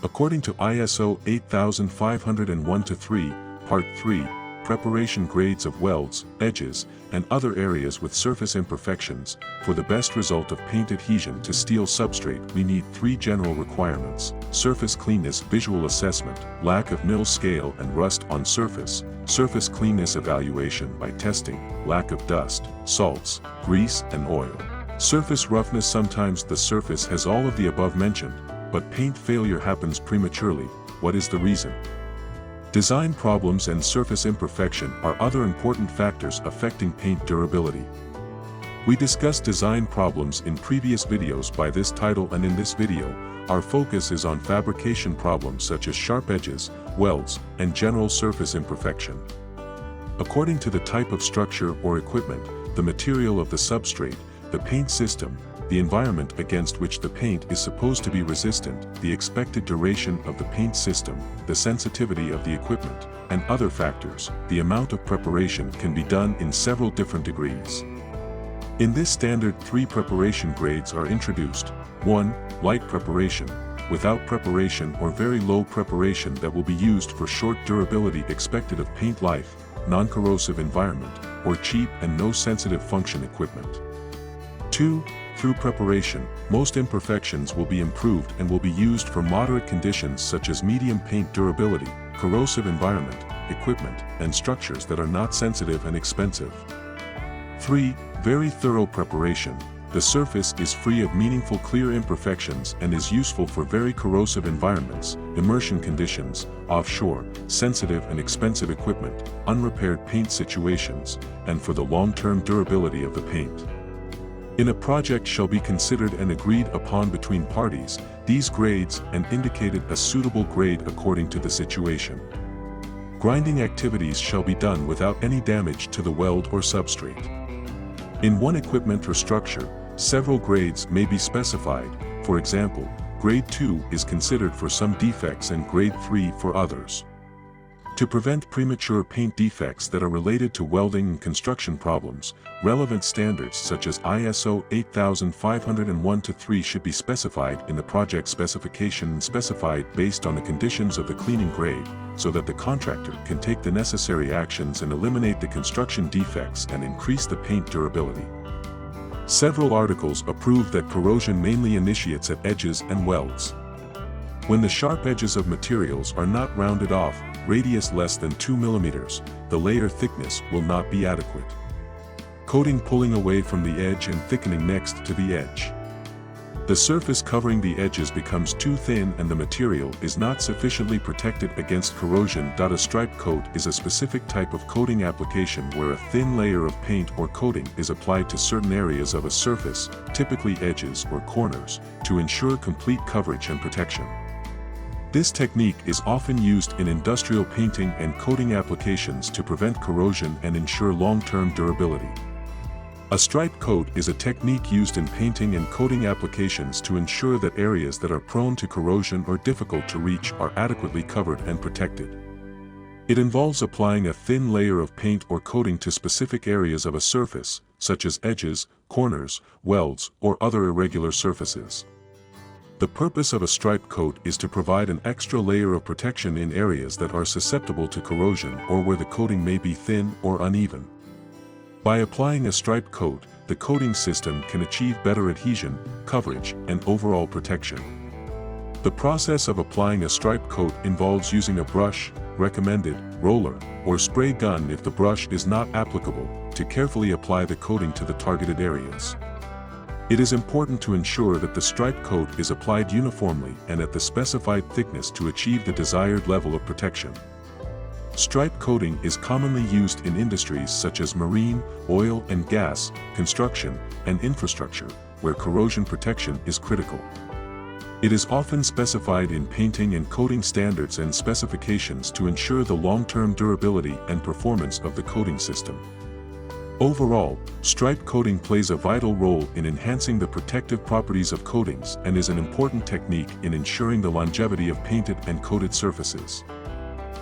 According to ISO 8501-3, Part 3, Preparation Grades of Welds, Edges, and Other Areas with Surface Imperfections, for the best result of paint adhesion to steel substrate we need 3 general requirements: surface cleanness visual assessment, lack of nil scale and rust on surface, surface cleanness evaluation by testing, lack of dust, salts, grease and oil. Surface roughness. Sometimes the surface has all of the above mentioned, but paint failure happens prematurely. What is the reason? Design problems and surface imperfection are other important factors affecting paint durability. We discussed design problems in previous videos by this title, and in this video, our focus is on fabrication problems such as sharp edges, welds, and general surface imperfection. According to the type of structure or equipment, the material of the substrate, the paint system, the environment against which the paint is supposed to be resistant, the expected duration of the paint system, the sensitivity of the equipment, and other factors, the amount of preparation can be done in several different degrees. In this standard, 3 preparation grades are introduced. 1. Light preparation, without preparation or very low preparation that will be used for short durability expected of paint life, non-corrosive environment, or cheap and no sensitive function equipment. 2. Through preparation, most imperfections will be improved and will be used for moderate conditions such as medium paint durability, corrosive environment, equipment, and structures that are not sensitive and expensive. 3. Very thorough preparation. The surface is free of meaningful clear imperfections and is useful for very corrosive environments, immersion conditions, offshore, sensitive and expensive equipment, unrepaired paint situations, and for the long-term durability of the paint. In a project shall be considered and agreed upon between parties, these grades and indicated a suitable grade according to the situation. Grinding activities shall be done without any damage to the weld or substrate. In one equipment or structure, several grades may be specified. For example, grade 2 is considered for some defects and grade 3 for others. To prevent premature paint defects that are related to welding and construction problems, relevant standards such as ISO 8501-3 should be specified in the project specification and specified based on the conditions of the cleaning grade, so that the contractor can take the necessary actions and eliminate the construction defects and increase the paint durability. Several articles approve that corrosion mainly initiates at edges and welds. When the sharp edges of materials are not rounded off, radius less than 2 mm, the layer thickness will not be adequate. Coating pulling away from the edge and thickening next to the edge. The surface covering the edges becomes too thin and the material is not sufficiently protected against corrosion. A stripe coat is a specific type of coating application where a thin layer of paint or coating is applied to certain areas of a surface, typically edges or corners, to ensure complete coverage and protection. This technique is often used in industrial painting and coating applications to prevent corrosion and ensure long-term durability. A stripe coat is a technique used in painting and coating applications to ensure that areas that are prone to corrosion or difficult to reach are adequately covered and protected. It involves applying a thin layer of paint or coating to specific areas of a surface, such as edges, corners, welds, or other irregular surfaces. The purpose of a stripe coat is to provide an extra layer of protection in areas that are susceptible to corrosion or where the coating may be thin or uneven. By applying a stripe coat, the coating system can achieve better adhesion, coverage, and overall protection. The process of applying a stripe coat involves using a brush, recommended, roller, or spray gun if the brush is not applicable, to carefully apply the coating to the targeted areas. It is important to ensure that the stripe coat is applied uniformly and at the specified thickness to achieve the desired level of protection. Stripe coating is commonly used in industries such as marine, oil and gas, construction, and infrastructure, where corrosion protection is critical. It is often specified in painting and coating standards and specifications to ensure the long-term durability and performance of the coating system. Overall, stripe coating plays a vital role in enhancing the protective properties of coatings and is an important technique in ensuring the longevity of painted and coated surfaces.